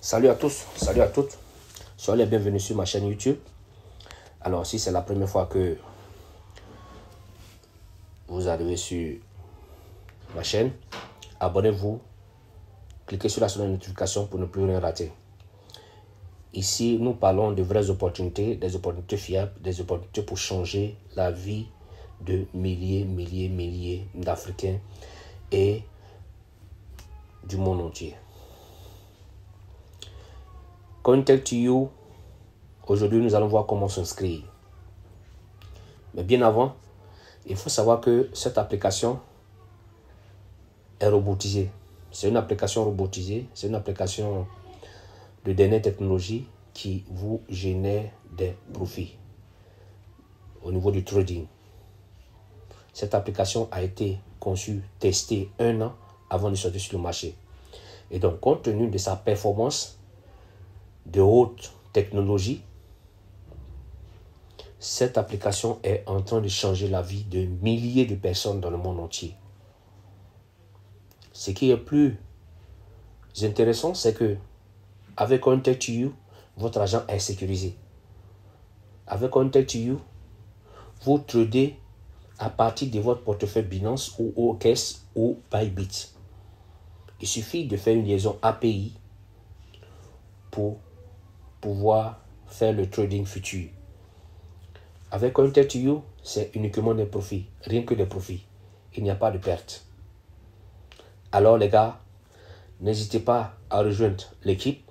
Salut à tous, salut à toutes. Soyez les bienvenus sur ma chaîne YouTube. Alors, si c'est la première fois que vous arrivez sur ma chaîne, abonnez-vous, cliquez sur la sonnerie de notification pour ne plus rien rater. Ici, nous parlons de vraies opportunités, des opportunités fiables, des opportunités pour changer la vie de milliers d'Africains et du monde entier. Contact2You, aujourd'hui nous allons voir comment s'inscrire. Mais bien avant, il faut savoir que cette application est robotisée. C'est une application robotisée, c'est une application de dernière technologie qui vous génère des profits au niveau du trading. Cette application a été conçue, testée 1 an avant de sortir sur le marché. Et donc, compte tenu de sa performance de haute technologie, cette application est en train de changer la vie de milliers de personnes dans le monde entier. Ce qui est plus intéressant, c'est que avec Contact2You, votre argent est sécurisé. Avec Contact2You, vous tradez à partir de votre portefeuille Binance ou OKX ou Bybit. Il suffit de faire une liaison API pour pouvoir faire le trading futur. Avec Contact2You, c'est uniquement des profits, rien que des profits. Il n'y a pas de perte. Alors les gars, n'hésitez pas à rejoindre l'équipe.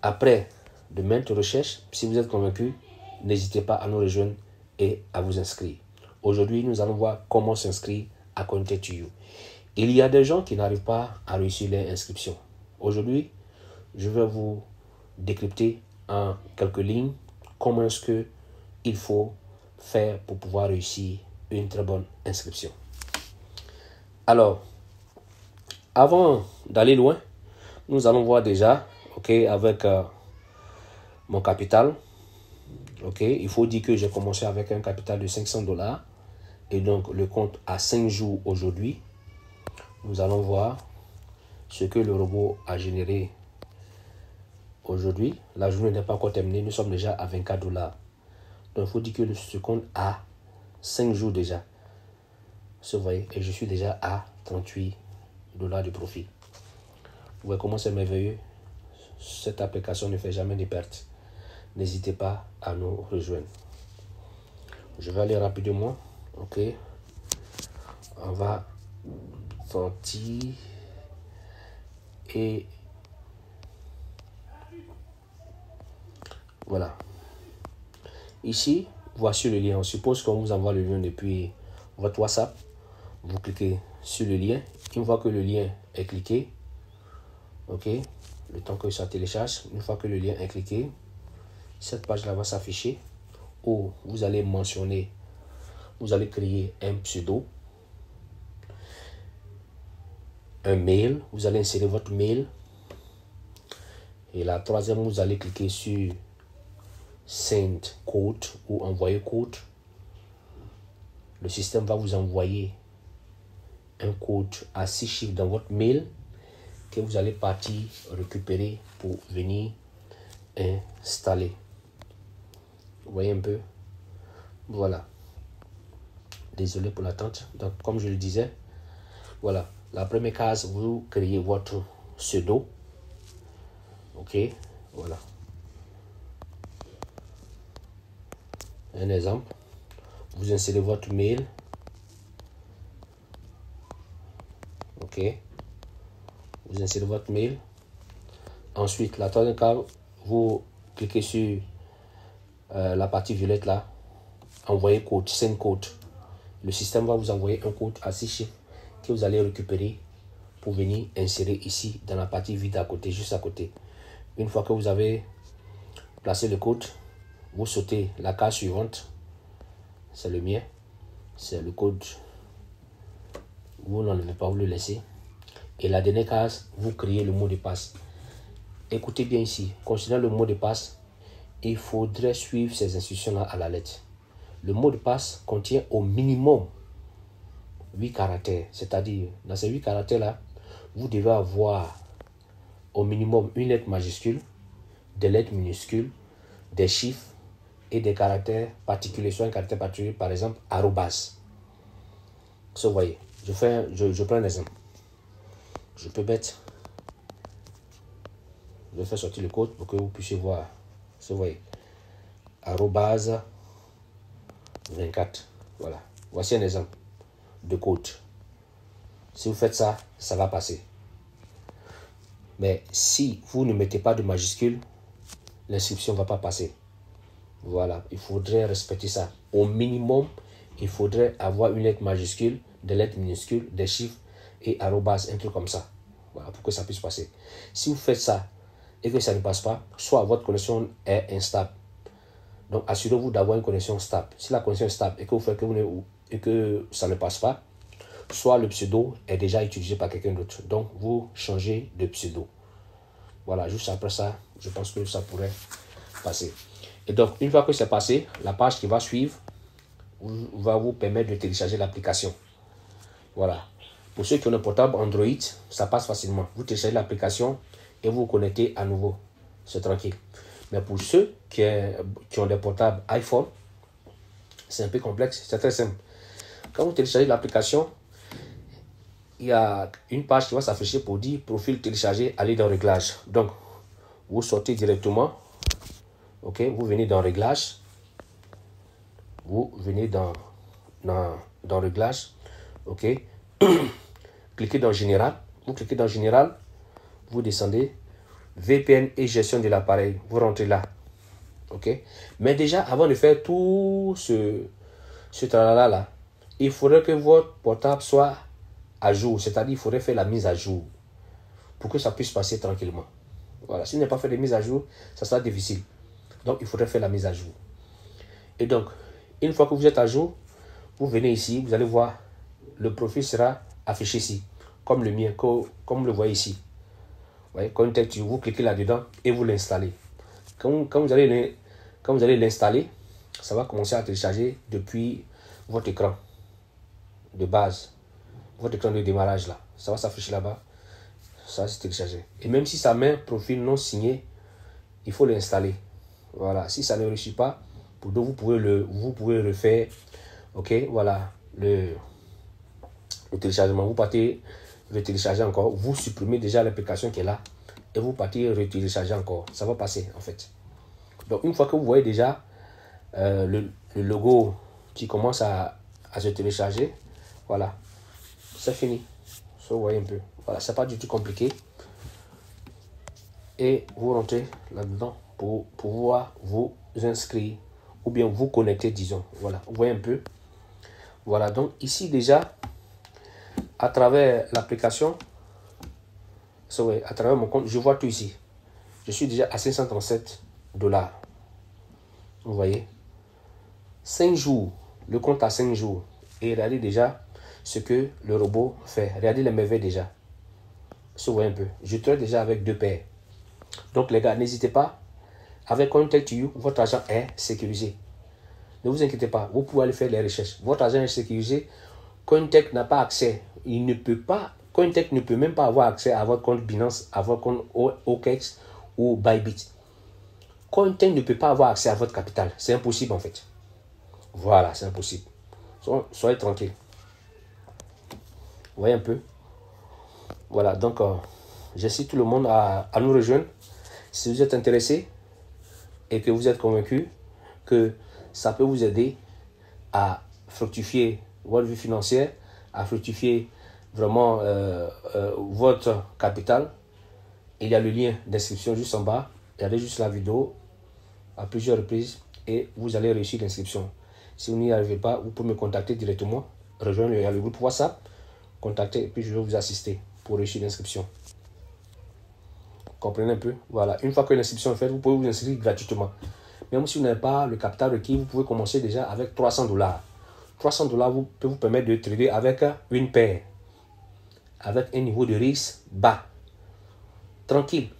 Après de maintes recherches, si vous êtes convaincu, n'hésitez pas à nous rejoindre et à vous inscrire. Aujourd'hui, nous allons voir comment s'inscrire à Contact2You. Il y a des gens qui n'arrivent pas à réussir leur inscription. Aujourd'hui, je vais vous décrypter en quelques lignes comment est-ce que il faut faire pour pouvoir réussir une très bonne inscription. Alors, avant d'aller loin, nous allons voir déjà, avec mon capital. Il faut dire que j'ai commencé avec un capital de $500 et donc le compte a 5 jours aujourd'hui. Nous allons voir ce que le robot a généré aujourd'hui. La journée n'est pas encore terminée, nous sommes déjà à $24. Donc il faut dire que ce compte a 5 jours déjà. Vous voyez, et je suis déjà à $38 de profit. Vous voyez comment c'est merveilleux. Cette application ne fait jamais de pertes. N'hésitez pas à nous rejoindre. Je vais aller rapidement. On va sortir et voilà. Ici, voici le lien. On suppose qu'on vous envoie le lien depuis votre WhatsApp. Vous cliquez sur le lien. Une fois que le lien est cliqué, le temps que ça télécharge, une fois que le lien est cliqué, cette page-là va s'afficher où vous allez mentionner, vous allez créer un pseudo, un mail, vous allez insérer votre mail. Et la troisième, vous allez cliquer sur Send code ou envoyer code. Le système va vous envoyer un code à 6 chiffres dans votre mail que vous allez partir récupérer pour venir installer. Vous voyez un peu? Voilà. Désolé pour l'attente. Donc, comme je le disais, voilà. La première case, vous créez votre pseudo. Voilà. Un exemple. Vous insérez votre mail. Vous insérez votre mail. Ensuite, la troisième case, vous cliquez sur la partie violette là. Envoyer code, send code. Le système va vous envoyer un code à 6 chiffres que vous allez récupérer pour venir insérer ici dans la partie vide à côté, juste à côté. Une fois que vous avez placé le code, vous sautez la case suivante. C'est le mien. C'est le code. Vous n'enlevez pas, vous le laissez. Et la dernière case, vous créez le mot de passe. Écoutez bien ici. Concernant le mot de passe, il faudrait suivre ces instructions-là à la lettre. Le mot de passe contient au minimum 8 caractères. C'est-à-dire, dans ces 8 caractères-là, vous devez avoir au minimum une lettre majuscule, des lettres minuscules, des chiffres et des caractères particuliers, soit un caractère particulier, par exemple, arrobas. Vous voyez, je prends un exemple. Je peux mettre, je vais faire sortir le code pour que vous puissiez voir. Vous voyez, arrobas 24. Voilà, voici un exemple de code. Si vous faites ça, ça va passer. Mais si vous ne mettez pas de majuscule, l'inscription ne va pas passer. Voilà, il faudrait respecter ça. Au minimum, il faudrait avoir une lettre majuscule, des lettres minuscules, des chiffres et arrobas, un truc comme ça. Voilà, pour que ça puisse passer. Si vous faites ça et que ça ne passe pas, soit votre connexion est instable. Donc, assurez-vous d'avoir une connexion stable. Si la connexion est stable et que vous faites que ça ne passe pas, soit le pseudo est déjà utilisé par quelqu'un d'autre. Donc, vous changez de pseudo. Voilà, juste après ça, je pense que ça pourrait passer. Et donc, une fois que c'est passé, la page qui va suivre va vous permettre de télécharger l'application. Voilà. Pour ceux qui ont un portable Android, ça passe facilement. Vous téléchargez l'application et vous vous connectez à nouveau. C'est tranquille. Mais pour ceux qui ont des portables iPhone, c'est un peu complexe. C'est très simple. Quand vous téléchargez l'application, il y a une page qui va s'afficher pour dire profil téléchargé, allez dans Réglages. Donc, vous sortez directement. Ok, vous venez dans Réglages. Vous venez dans Réglages. Ok. Cliquez dans Général. Vous cliquez dans Général. Vous descendez. VPN et gestion de l'appareil. Vous rentrez là. Ok. Mais déjà, avant de faire tout ce tralala là, il faudrait que votre portable soit à jour. C'est-à-dire, il faudrait faire la mise à jour pour que ça puisse passer tranquillement. Voilà. S'il n'est pas fait de mise à jour, ça sera difficile. Donc, il faudrait faire la mise à jour. Et donc, une fois que vous êtes à jour, vous venez ici, vous allez voir, le profil sera affiché ici, comme le mien, comme vous le voyez ici. Vous voyez, Contact You, vous cliquez là-dedans et vous l'installez. Quand vous allez l'installer, ça va commencer à télécharger depuis votre écran de base, votre écran de démarrage là. Ça va s'afficher là-bas, ça va se télécharger. Et même si ça met un profil non signé, il faut l'installer. Voilà, si ça ne réussit pas, vous pouvez le faire. Ok, voilà, le téléchargement. Vous partez le télécharger encore. Vous supprimez déjà l'application qui est là et vous partez retélécharger encore. Ça va passer en fait. Donc, une fois que vous voyez déjà le logo qui commence à se télécharger, voilà, c'est fini. Vous voyez un peu. Voilà, c'est pas du tout compliqué. Et vous rentrez là-dedans pour pouvoir vous inscrire ou bien vous connecter, disons. Voilà, vous voyez un peu. Voilà, donc ici déjà, à travers l'application, à travers mon compte, je vois tout ici. Je suis déjà à 537 $. Vous voyez, 5 jours, le compte a 5 jours. Et regardez déjà ce que le robot fait. Regardez les merveilles déjà. Vous voyez un peu. Je trade déjà avec 2 paires. Donc les gars, n'hésitez pas. Avec Contact You, votre argent est sécurisé. Ne vous inquiétez pas, vous pouvez aller faire les recherches. Votre argent est sécurisé. Cointech n'a pas accès. Cointech ne peut même pas avoir accès à votre compte Binance, à votre compte OKX ou Bybit. Cointech ne peut pas avoir accès à votre capital. C'est impossible en fait. Voilà, c'est impossible. Soyez tranquille. Vous voyez un peu. Voilà, donc j'incite tout le monde à nous rejoindre. Si vous êtes intéressé et que vous êtes convaincu que ça peut vous aider à fructifier votre vie financière, à fructifier vraiment votre capital, il y a le lien d'inscription juste en bas. Regardez juste la vidéo à plusieurs reprises et vous allez réussir l'inscription. Si vous n'y arrivez pas, vous pouvez me contacter directement, rejoindre le groupe WhatsApp, contacter et puis je vais vous assister pour réussir l'inscription. Comprenez un peu? Voilà, une fois que l'inscription est faite, vous pouvez vous inscrire gratuitement. Même si vous n'avez pas le capital requis, vous pouvez commencer déjà avec 300 $. 300 $ peut vous permettre de trader avec une paire, avec un niveau de risque bas, tranquille.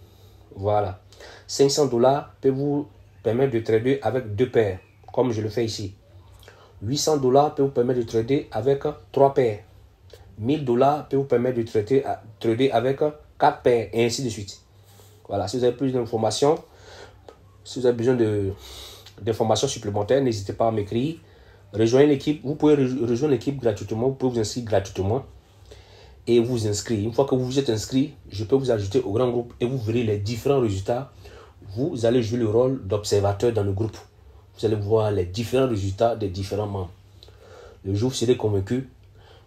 Voilà. 500 $ peut vous permettre de trader avec 2 paires, comme je le fais ici. 800 $ peut vous permettre de trader avec 3 paires. 1000 $ peut vous permettre de trader avec 4 paires, et ainsi de suite. Voilà, si vous avez plus d'informations, si vous avez besoin d'informations supplémentaires, n'hésitez pas à m'écrire. Rejoignez l'équipe. Vous pouvez rejoindre l'équipe gratuitement. Vous pouvez vous inscrire gratuitement et vous inscrire. Une fois que vous vous êtes inscrit, je peux vous ajouter au grand groupe et vous verrez les différents résultats. Vous allez jouer le rôle d'observateur dans le groupe. Vous allez voir les différents résultats des différents membres. Le jour où vous serez convaincu,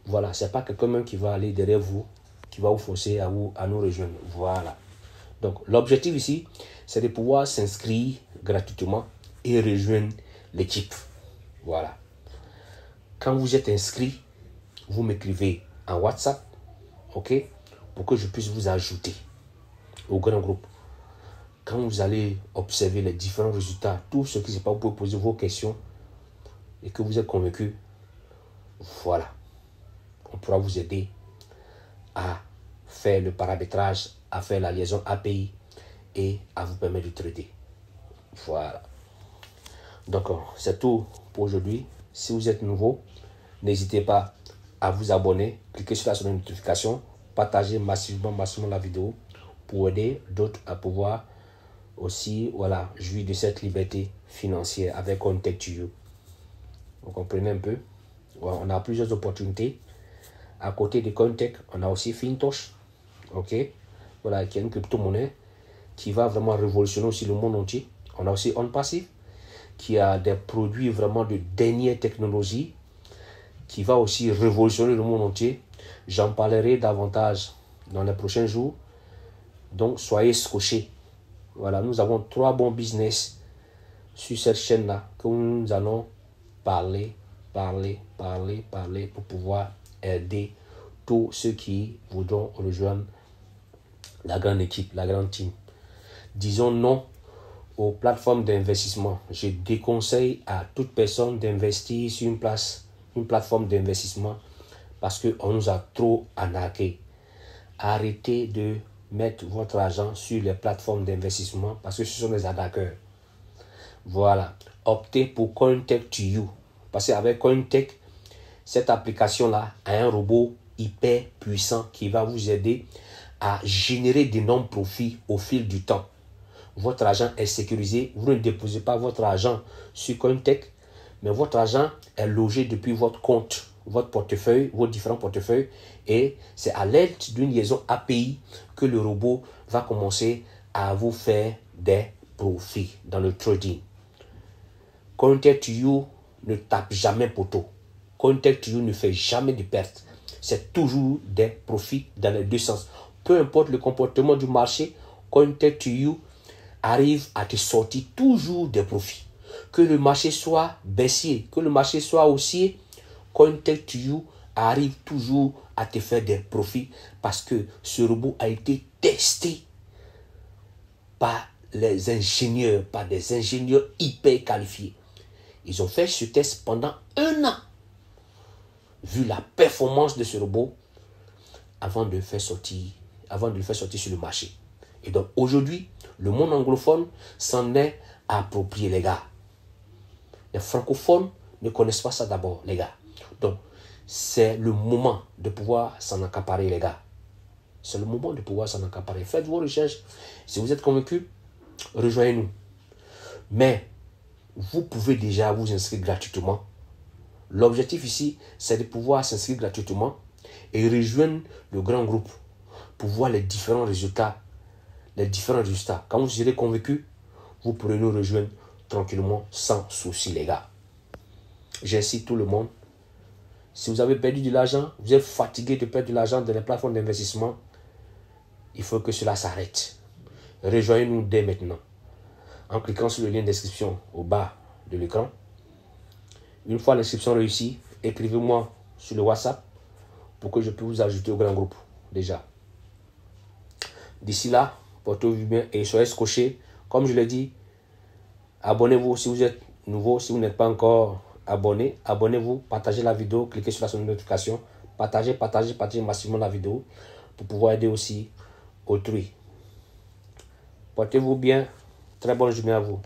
voilà, ce n'est pas quelqu'un même qui va aller derrière vous, qui va vous forcer à nous rejoindre. Voilà. Donc, l'objectif ici, c'est de pouvoir s'inscrire gratuitement et rejoindre l'équipe. Voilà. Quand vous êtes inscrit, vous m'écrivez en WhatsApp, ok, pour que je puisse vous ajouter au grand groupe. Quand vous allez observer les différents résultats, tout ce qui se passe, vous pouvez poser vos questions et que vous êtes convaincu, voilà, on pourra vous aider à faire le paramétrage, à faire la liaison API et à vous permettre de trader. Voilà. Donc, c'est tout pour aujourd'hui. Si vous êtes nouveau, n'hésitez pas à vous abonner, cliquez sur la notification, partagez massivement la vidéo pour aider d'autres à pouvoir aussi, voilà, jouir de cette liberté financière avec Contact2U. Vous comprenez un peu? Voilà, on a plusieurs opportunités. À côté de Contact, on a aussi Fintosh, ok? Voilà, qui est une crypto-monnaie qui va vraiment révolutionner aussi le monde entier. On a aussi OnPassive, qui a des produits vraiment de dernière technologie, qui va aussi révolutionner le monde entier. J'en parlerai davantage dans les prochains jours. Donc, soyez scotchés. Voilà, nous avons 3 bons business sur cette chaîne-là que nous allons parler pour pouvoir aider tous ceux qui voudront rejoindre la grande équipe, la grande team. Disons non aux plateformes d'investissement. Je déconseille à toute personne d'investir sur une plateforme d'investissement parce qu'on nous a trop arnaqué. Arrêtez de mettre votre argent sur les plateformes d'investissement parce que ce sont des arnaqueurs. Voilà. Optez pour Contact2U. Parce qu'avec Contact, cette application-là a un robot hyper puissant qui va vous aider à générer d'énormes profits au fil du temps. Votre argent est sécurisé. Vous ne déposez pas votre argent sur Contact, mais votre argent est logé depuis votre compte, votre portefeuille, vos différents portefeuilles. Et c'est à l'aide d'une liaison API que le robot va commencer à vous faire des profits dans le trading. Contact2U ne tape jamais poteau. Contact2U ne fait jamais de pertes. C'est toujours des profits dans les deux sens. Peu importe le comportement du marché, Contact2U arrive à te sortir toujours des profits. Que le marché soit baissier, que le marché soit haussier, Contact2U arrive toujours à te faire des profits parce que ce robot a été testé par les ingénieurs, par des ingénieurs hyper qualifiés. Ils ont fait ce test pendant 1 an. Vu la performance de ce robot, avant de le faire sortir sur le marché. Et donc aujourd'hui, le monde anglophone s'en est approprié, les gars. Les francophones ne connaissent pas ça d'abord, les gars. Donc, c'est le moment de pouvoir s'en accaparer, les gars. C'est le moment de pouvoir s'en accaparer. Faites vos recherches. Si vous êtes convaincus, rejoignez-nous. Mais, vous pouvez déjà vous inscrire gratuitement. L'objectif ici, c'est de pouvoir s'inscrire gratuitement et rejoindre le grand groupe pour voir les différents résultats. Quand vous serez convaincu, vous pourrez nous rejoindre tranquillement, sans souci, les gars. J'incite tout le monde. Si vous avez perdu de l'argent, vous êtes fatigué de perdre de l'argent dans les plateformes d'investissement, il faut que cela s'arrête. Rejoignez-nous dès maintenant en cliquant sur le lien d'inscription au bas de l'écran. Une fois l'inscription réussie, écrivez-moi sur le WhatsApp pour que je puisse vous ajouter au grand groupe déjà. D'ici là, portez-vous bien et soyez scotchés. Comme je l'ai dit, abonnez-vous si vous êtes nouveau. Si vous n'êtes pas encore abonné, abonnez-vous, partagez la vidéo, cliquez sur la notification, partagez massivement la vidéo pour pouvoir aider aussi autrui. Portez-vous bien. Très bonne journée à vous.